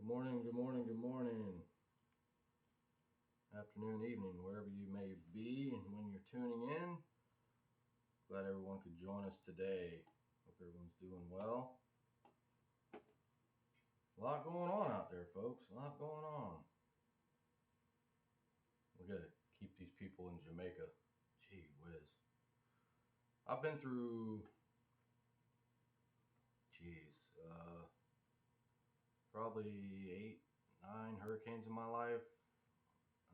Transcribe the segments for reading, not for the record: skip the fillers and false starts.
morning, good morning, good morning. Afternoon, evening, wherever you may be and when you're tuning in. Glad everyone could join us today. Hope everyone's doing well. A lot going on out there, folks. A lot going on. We gotta keep these people in Jamaica. Gee whiz. I've been through, geez, probably 8, 9 hurricanes in my life.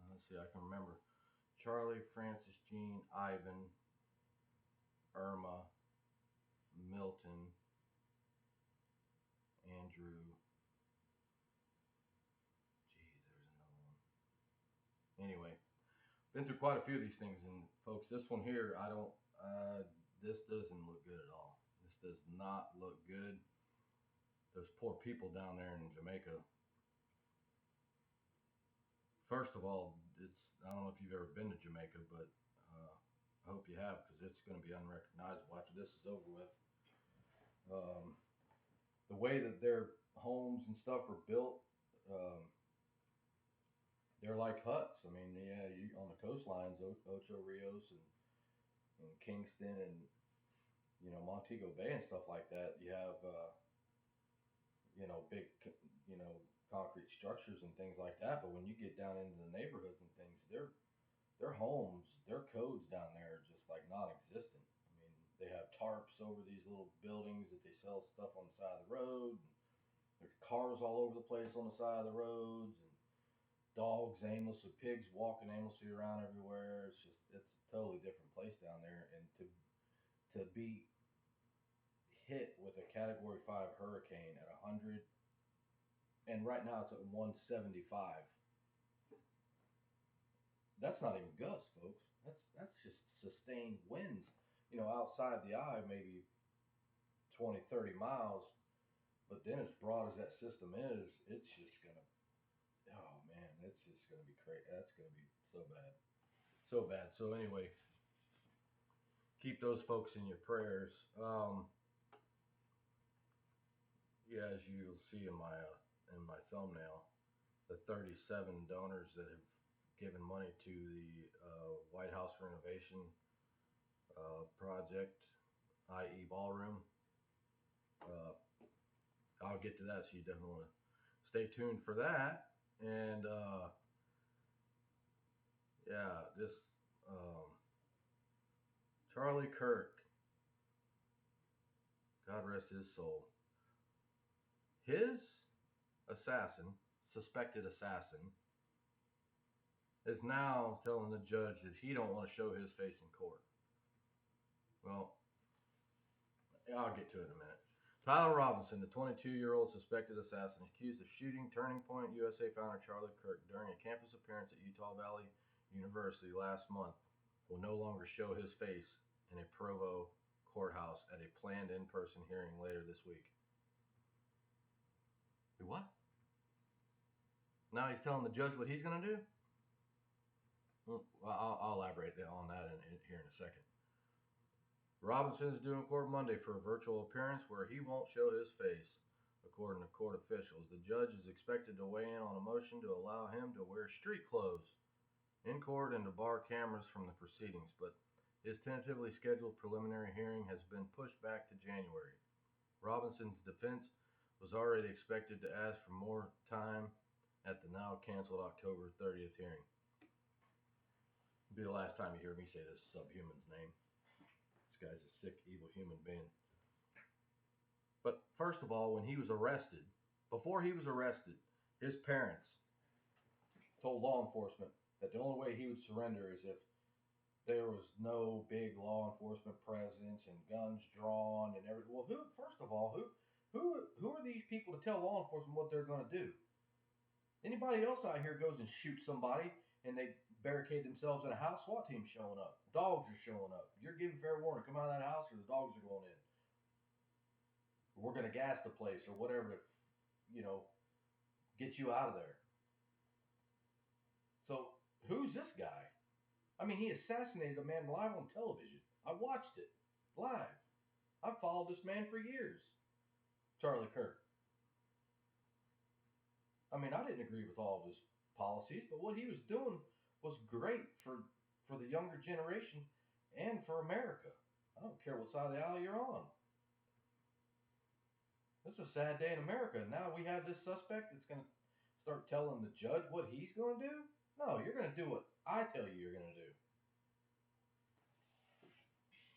Let's see, I can remember Charlie, Francis, Jean, Ivan, Irma, Milton, Andrew. Geez, there's another one. Anyway, been through quite a few of these things, and folks, this one here, I don't. This doesn't look good at all. This does not look good. Those poor people down there in Jamaica. First of all, I don't know if you've ever been to Jamaica, but I hope you have, because it's going to be unrecognizable after this is over with. The way that their homes and stuff are built, um, they're like huts. I mean, yeah, on the coastlines, Ocho Rios and Kingston and Montego Bay and stuff like that. You have big concrete structures and things like that. But when you get down into the neighborhoods and things, their homes, their codes down there are just like non-existent. I mean, they have tarps over these little buildings that they sell stuff on the side of the road. And there's cars all over the place on the side of the roads, and dogs aimlessly, pigs walking aimlessly around everywhere. It's a totally different place down there, and to be hit with a Category 5 hurricane at 100, and right now it's at 175. That's not even gusts, folks. That's just sustained winds. Outside the eye, maybe 20, 30 miles. But then, as broad as that system is, it's just gonna. Oh man, it's just gonna be crazy. That's gonna be so bad, so bad. So anyway, keep those folks in your prayers. Yeah, as you'll see in my thumbnail, the 37 donors that have given money to the White House renovation project, i.e. ballroom. I'll get to that, so you definitely want to stay tuned for that. And yeah, this Charlie Kirk, God rest his soul. His assassin, suspected assassin, is now telling the judge that he don't want to show his face in court. Well, I'll get to it in a minute. Tyler Robinson, the 22-year-old suspected assassin accused of shooting Turning Point USA founder Charlie Kirk during a campus appearance at Utah Valley University last month, will no longer show his face in a Provo courthouse at a planned in-person hearing later this week. What? Now he's telling the judge what he's going to do? Well, I'll elaborate on that here in a second. Robinson is due in court Monday for a virtual appearance where he won't show his face, according to court officials. The judge is expected to weigh in on a motion to allow him to wear street clothes in court and to bar cameras from the proceedings, but his tentatively scheduled preliminary hearing has been pushed back to January. Robinson's defense was already expected to ask for more time at the now canceled October 30th hearing. It'll be the last time you hear me say this subhuman's name. This guy's a sick, evil human being. But first of all, before he was arrested, his parents told law enforcement that the only way he would surrender is if there was no big law enforcement presence and guns drawn and everything. Well, first of all, who are these people to tell law enforcement what they're going to do? Anybody else out here goes and shoots somebody and they barricade themselves in a house, SWAT team's showing up. Dogs are showing up. You're giving fair warning. Come out of that house or the dogs are going in. We're going to gas the place or whatever to, get you out of there. So who's this guy? I mean, he assassinated a man live on television. I watched it live. I've followed this man for years. Charlie Kirk. didn't agree with all of his policies, but what he was doing was great for the younger generation and for America. I don't care what side of the aisle you're on. This is a sad day in America. Now we have this suspect that's going to start telling the judge what he's going to do. No, you're going to do what I tell you you're going to do.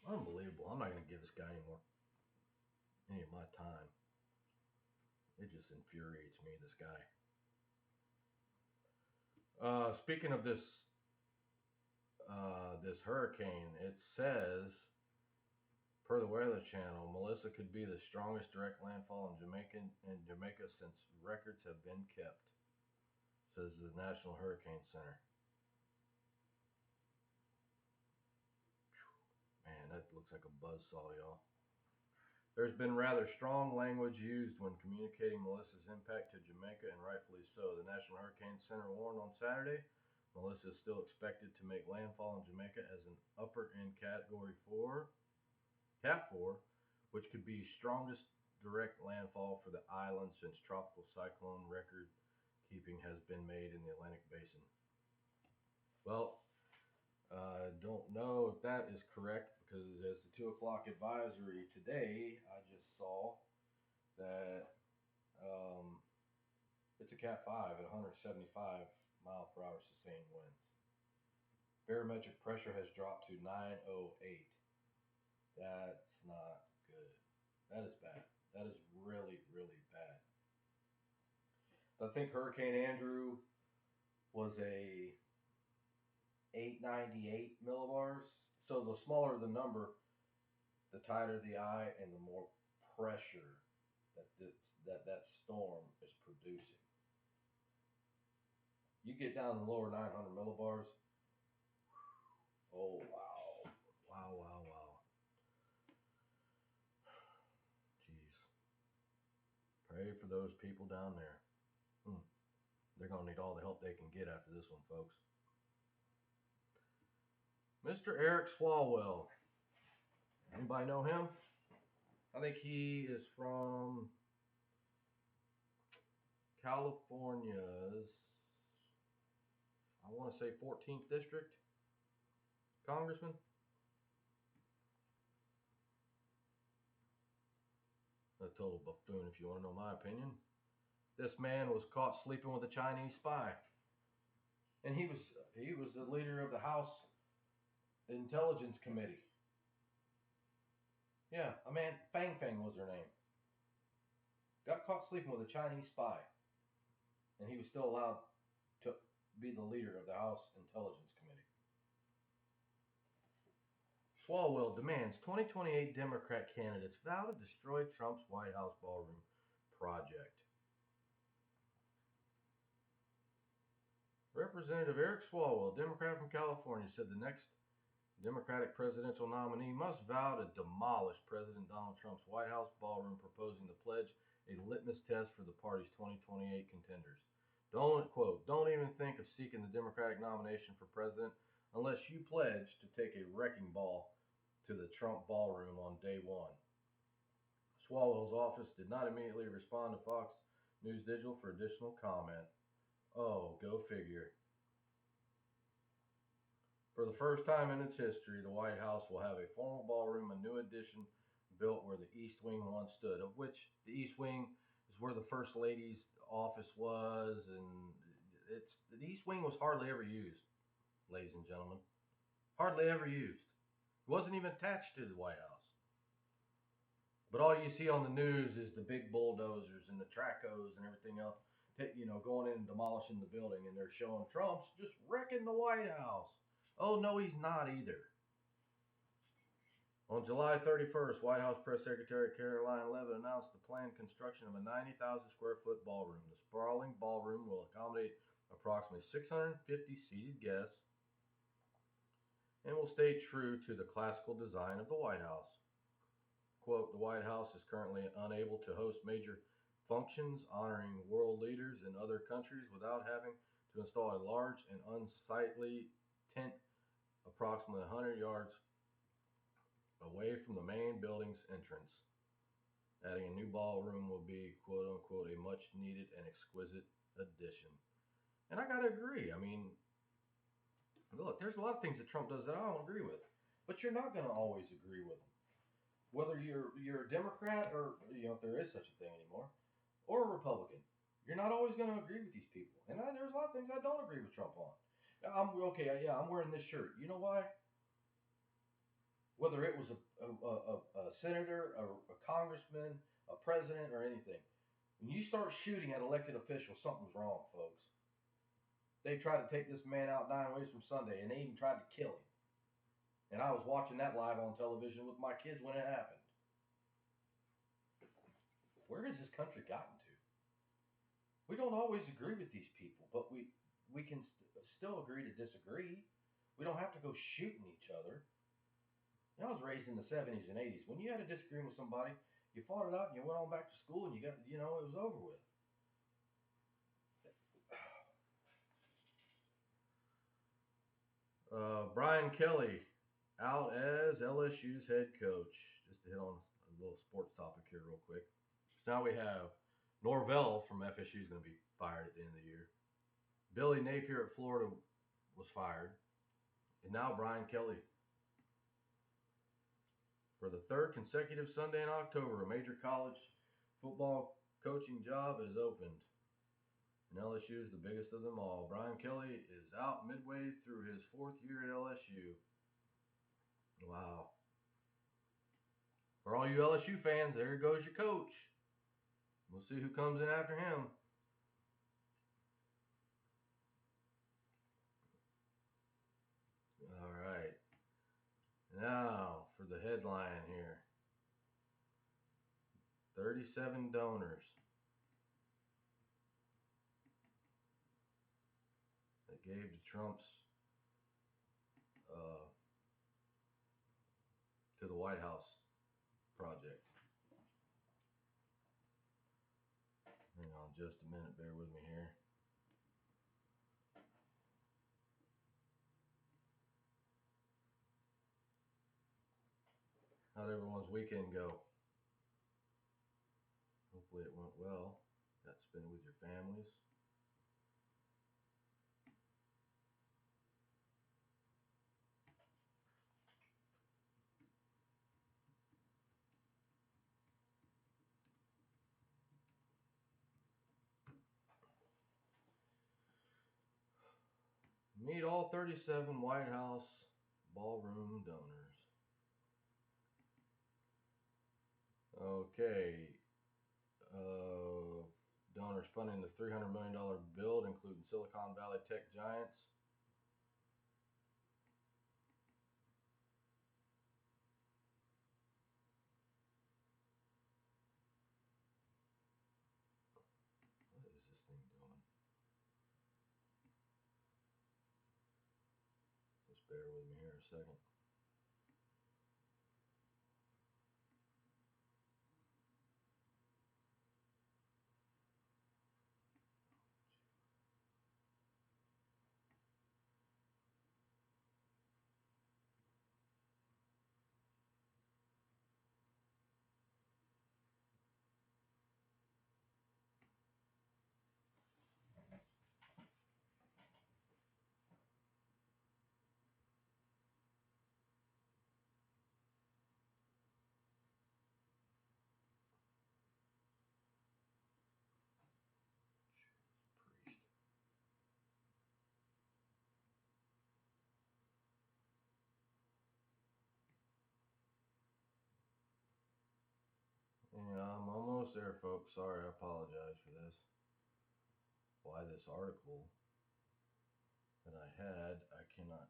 Unbelievable. I'm not going to give this guy any of my time. It just infuriates me, this guy. Speaking of this hurricane, it says, per the Weather Channel, Melissa could be the strongest direct landfall in Jamaica since records have been kept, says the National Hurricane Center. Man, that looks like a buzzsaw, y'all. There's been rather strong language used when communicating Melissa's impact to Jamaica, and rightfully so. The National Hurricane Center warned on Saturday Melissa is still expected to make landfall in Jamaica as an upper end Category 4, Cat 4, which could be strongest direct landfall for the island since tropical cyclone record keeping has been made in the Atlantic Basin. Well, I don't know if that is correct, because as the 2 o'clock advisory today, I just saw that it's a Cat 5 at 175 mile per hour sustained winds. Barometric pressure has dropped to 908. That's not good. That is bad. That is really, really bad. I think Hurricane Andrew was a 898 millibars. So the smaller the number, the tighter the eye and the more pressure that storm is producing. You get down to the lower 900 millibars. Oh, wow. Wow. Jeez. Pray for those people down there. They're going to need all the help they can get after this one, folks. Mr. Eric Swalwell. Anybody know him? I think he is from California's, I want to say 14th District Congressman. A total buffoon, if you want to know my opinion. This man was caught sleeping with a Chinese spy, and he was the leader of the House Intelligence Committee. Yeah, a man, Fang was her name. Got caught sleeping with a Chinese spy, and he was still allowed to be the leader of the House Intelligence Committee. Swalwell demands 2028 Democrat candidates vow to destroy Trump's White House Ballroom Project. Representative Eric Swalwell, Democrat from California, said the next Democratic presidential nominee must vow to demolish President Donald Trump's White House ballroom, proposing the pledge a litmus test for the party's 2028 contenders. Don't even think of seeking the Democratic nomination for president unless you pledge to take a wrecking ball to the Trump ballroom on day one. Swalwell's office did not immediately respond to Fox News Digital for additional comment. Oh, go figure. For the first time in its history, the White House will have a formal ballroom, a new addition built where the East Wing once stood, of which the East Wing is where the First Lady's office was, and the East Wing was hardly ever used, ladies and gentlemen. Hardly ever used. It wasn't even attached to the White House. But all you see on the news is the big bulldozers and the tracos and everything else, going in and demolishing the building, and they're showing Trump's just wrecking the White House. Oh, no, he's not either. On July 31st, White House Press Secretary Caroline Leavitt announced the planned construction of a 90,000 square foot ballroom. The sprawling ballroom will accommodate approximately 650 seated guests and will stay true to the classical design of the White House. Quote, the White House is currently unable to host major functions honoring world leaders in other countries without having to install a large and unsightly tent approximately 100 yards away from the main building's entrance. Adding a new ballroom will be quote unquote a much needed and exquisite addition. And I gotta agree. I mean, look, there's a lot of things that Trump does that I don't agree with, but you're not gonna always agree with them. Whether you're a Democrat or if there is such a thing anymore, or a Republican, you're not always gonna agree with these people. And there's a lot of things I don't agree with Trump on. I'm okay. Yeah, I'm wearing this shirt. You know why? Whether it was a senator, a congressman, a president, or anything. When you start shooting at elected officials, something's wrong, folks. They tried to take this man out 9 ways from Sunday, and they even tried to kill him. And I was watching that live on television with my kids when it happened. Where has this country gotten to? We don't always agree with these people, but we can still agree to disagree. We don't have to go shooting each other. I was raised in the 70s and 80s. When you had a disagreement with somebody, you fought it out and you went on back to school and you got, it was over with. Brian Kelly out as LSU's head coach. Just to hit on a little sports topic here, real quick. So now we have Norvell from FSU is going to be fired at the end of the year. Billy Napier at Florida was fired. And now Brian Kelly. For the third consecutive Sunday in October, a major college football coaching job is opened. And LSU is the biggest of them all. Brian Kelly is out midway through his fourth year at LSU. Wow. For all you LSU fans, there goes your coach. We'll see who comes in after him. All right. Now for the headline here. 37 donors that gave to Trump's uh, to the White House project. Hang on just a minute, bear with me here. How'd everyone's weekend go? Hopefully it went well. Got to spend it with your families. Meet all 37 White House ballroom donors. Okay. Donors funding the $300 million build, including Silicon Valley tech giants. What is this thing doing? Just bear with me here a second. Priest. Yeah, I'm almost there, folks. Sorry, I apologize for this. Why this article that I had, I cannot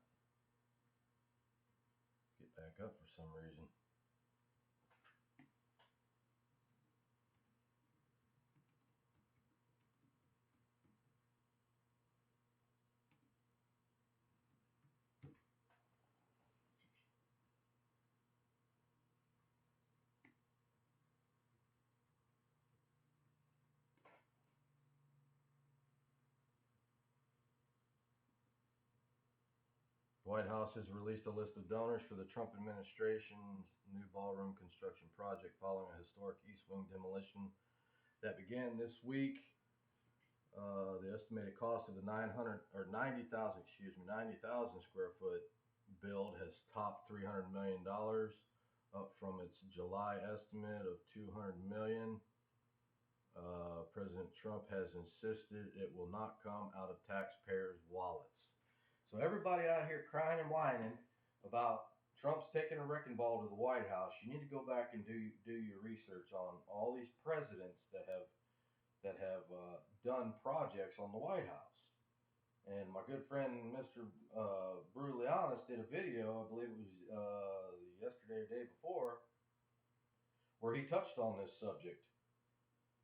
get back up for some reason. White House has released a list of donors for the Trump administration's new ballroom construction project following a historic East Wing demolition that began this week. The estimated cost of the 900 or 90,000, 90,000 square foot build has topped $300 million, up from its July estimate of 200 million. President Trump has insisted it will not come out of taxpayers' wallets. So everybody out here crying and whining about Trump's taking a wrecking ball to the White House, you need to go back and do your research on all these presidents that have done projects on the White House. And my good friend Mr. Brulianis did a video, I believe it was yesterday or the day before, where he touched on this subject.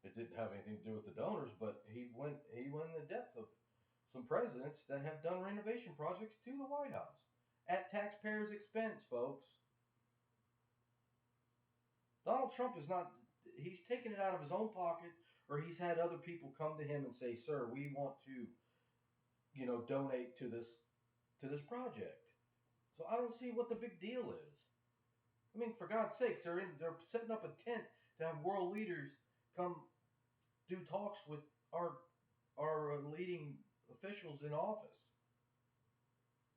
It didn't have anything to do with the donors, but he went in the depth of some presidents that have done renovation projects to the White House at taxpayers' expense, folks. Donald Trump is not, he's taken it out of his own pocket, or he's had other people come to him and say, sir, we want to, donate to this project. So I don't see what the big deal is. I mean, for God's sakes, they're setting up a tent to have world leaders come do talks with our leading officials in office.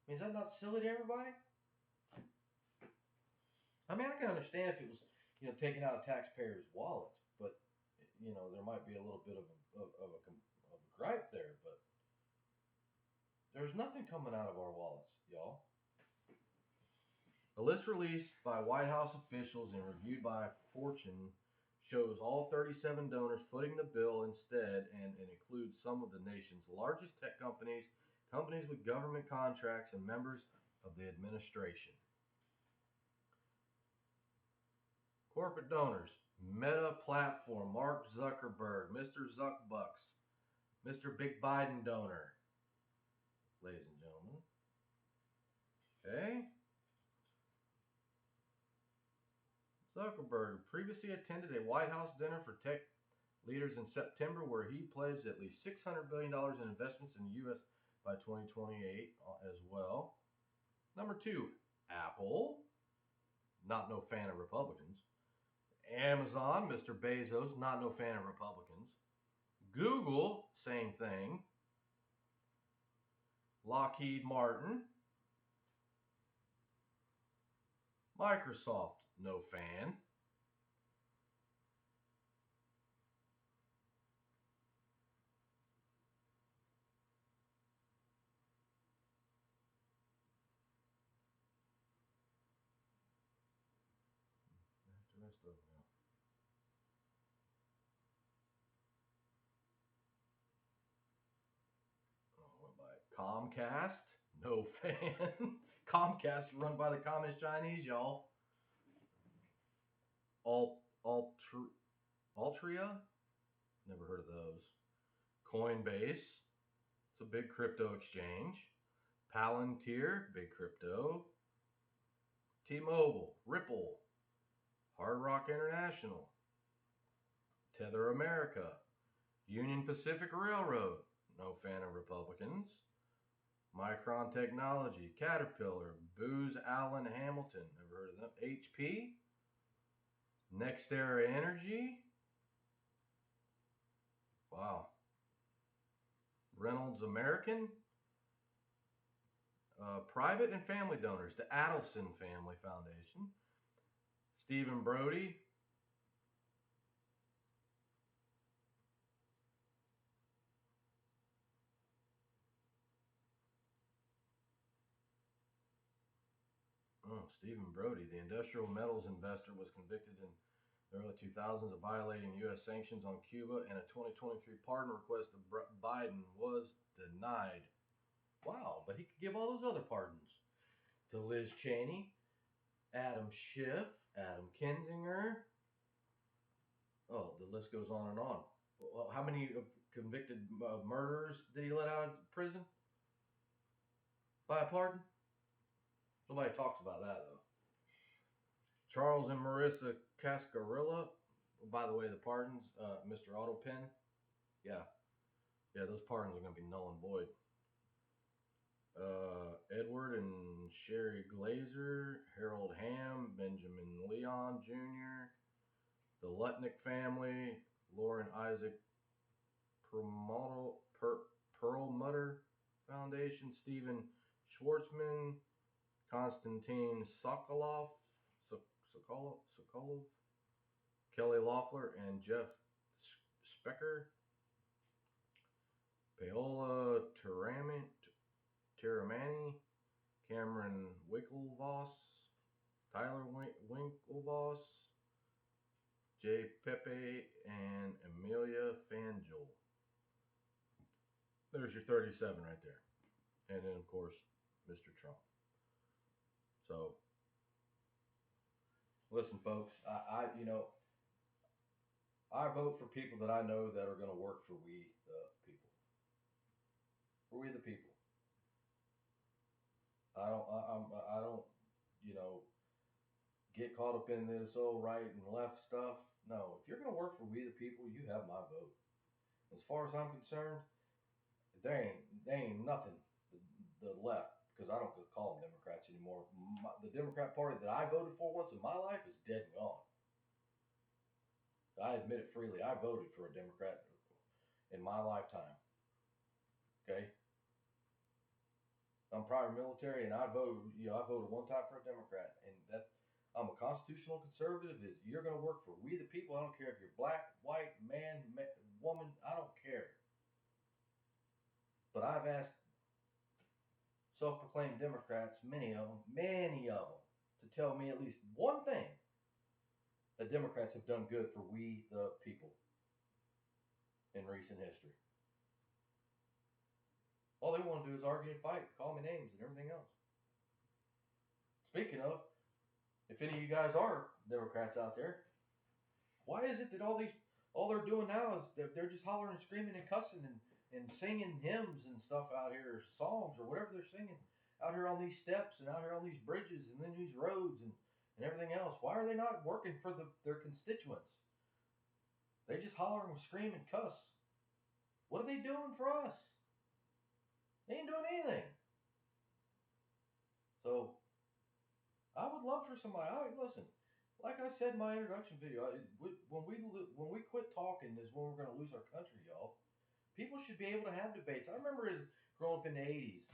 I mean, is that not silly to everybody? I mean, I can understand if it was, taken out of taxpayers' wallets, but there might be a little bit of a gripe there, but there's nothing coming out of our wallets, y'all. A list released by White House officials and reviewed by Fortune shows all 37 donors footing the bill instead, and it includes some of the nation's largest tech companies, companies with government contracts, and members of the administration. Corporate donors: Meta Platform, Mark Zuckerberg, Mr. Zuckbucks, Mr. Big Biden donor, ladies and gentlemen. Okay. Zuckerberg previously attended a White House dinner for tech leaders in September where he pledged at least $600 billion in investments in the U.S. by 2028 as well. Number 2, Apple, not no fan of Republicans. Amazon, Mr. Bezos, not no fan of Republicans. Google, same thing. Lockheed Martin. Microsoft, no fan. That's the rest of them now. Comcast, no fan. Comcast run by the communist Chinese, y'all. Altria, never heard of those. Coinbase, it's a big crypto exchange. Palantir, big crypto. T-Mobile, Ripple, Hard Rock International, Tether America, Union Pacific Railroad, no fan of Republicans. Micron Technology, Caterpillar, Booz Allen Hamilton, never heard of them. HP, NextEra Energy, wow. Reynolds American, private and family donors, the Adelson Family Foundation, Stephen Brody, Stephen Brody, the industrial metals investor, was convicted in the early 2000s of violating U.S. sanctions on Cuba, and a 2023 pardon request of Biden was denied. Wow, but he could give all those other pardons to Liz Cheney, Adam Schiff, Adam Kinzinger. Oh, the list goes on and on. Well, how many convicted murderers did he let out of prison? By a pardon? Nobody talks about that, though. Charles and Marissa Cascarilla. By the way, the pardons, Mr. Autopen. Yeah, those pardons are going to be null and void. Edward and Sherry Glazer, Harold Ham, Benjamin Leon Jr., the Lutnick family, Lauren Isaac Perlmutter Foundation, Stephen Schwartzman, Konstantin Sokolov, Kelly Loeffler, and Jeff Specker, Paola Tiramani, Cameron Winklevoss, Tyler Winklevoss, Jay Pepe, and Amelia Fangel. There's your 37 right there. And then, of course, Mr. Trump. So, listen, folks, I vote for people that I know that are going to work for we the people. For we the people. I don't, you know, get caught up in this right and left stuff. No, if you're going to work for we the people, you have my vote. As far as I'm concerned, they ain't nothing. The left, because I don't call them Democrats anymore. The Democrat Party that I voted for once in my life is dead and gone. I admit it freely. I voted for a Democrat in my lifetime. Okay, I'm prior military, and I voted. I voted one time for a Democrat, and that I'm a constitutional conservative. Is you're going to work for we the people. I don't care if you're black, white, man, woman. I don't care. But I've asked self-proclaimed Democrats, many of them, to tell me at least one thing that Democrats have done good for we the people in recent history. All they want to do is argue and fight, call me names and everything else. Speaking of, if any of you guys are Democrats out there, why is it that all they're doing now is they're just hollering and screaming and cussing and singing hymns and stuff out here, or songs or whatever they're singing out here on these steps and out here on these bridges and then these roads and everything else? Why are they not working for their constituents? They just holler and scream and cuss. What are they doing for us? They ain't doing anything. So I would love for somebody. Listen, like I said in my introduction video, when we quit talking is when we're going to lose our country, y'all. People should be able to have debates. I remember as growing up in the '80s,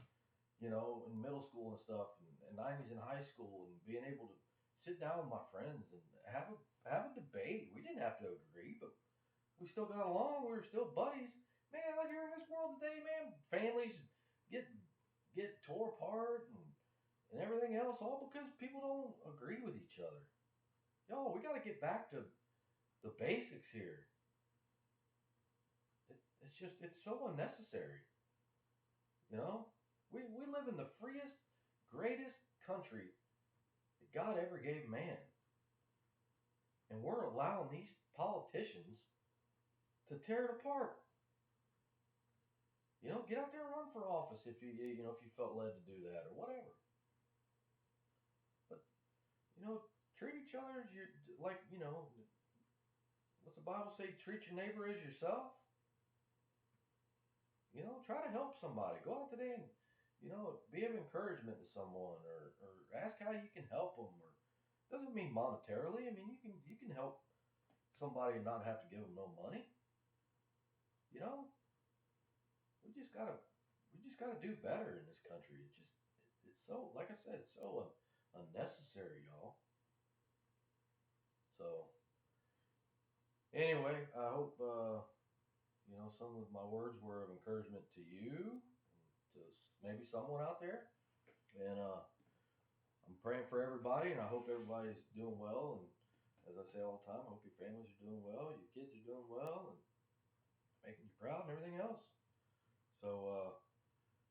in middle school and stuff, and '90s in high school, and being able to sit down with my friends and have a debate. We didn't have to agree, but we still got along. We were still buddies. Man, out here in this world today, man, families get tore apart and everything else, all because people don't agree with each other. Yo, we got to get back to the basics here. It's so unnecessary. You know, we live in the freest, greatest country that God ever gave man, and we're allowing these politicians to tear it apart. Get out there and run for office if you felt led to do that or whatever. But treat each other as you like. What's the Bible say? Treat your neighbor as yourself. Try to help somebody. Go out today and be of encouragement to someone, or ask how you can help them. Or doesn't mean monetarily. I mean you can help somebody and not have to give them no money. You know, we just gotta do better in this country. It's so, like I said, it's so unnecessary, y'all. So anyway, I hope some of my words were of encouragement to you, to maybe someone out there, and I'm praying for everybody, and I hope everybody's doing well. And as I say all the time, I hope your families are doing well, your kids are doing well, and making you proud, and everything else. So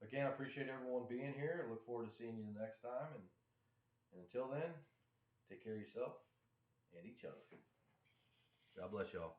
again, I appreciate everyone being here, and look forward to seeing you the next time. And until then, take care of yourself and each other. God bless y'all.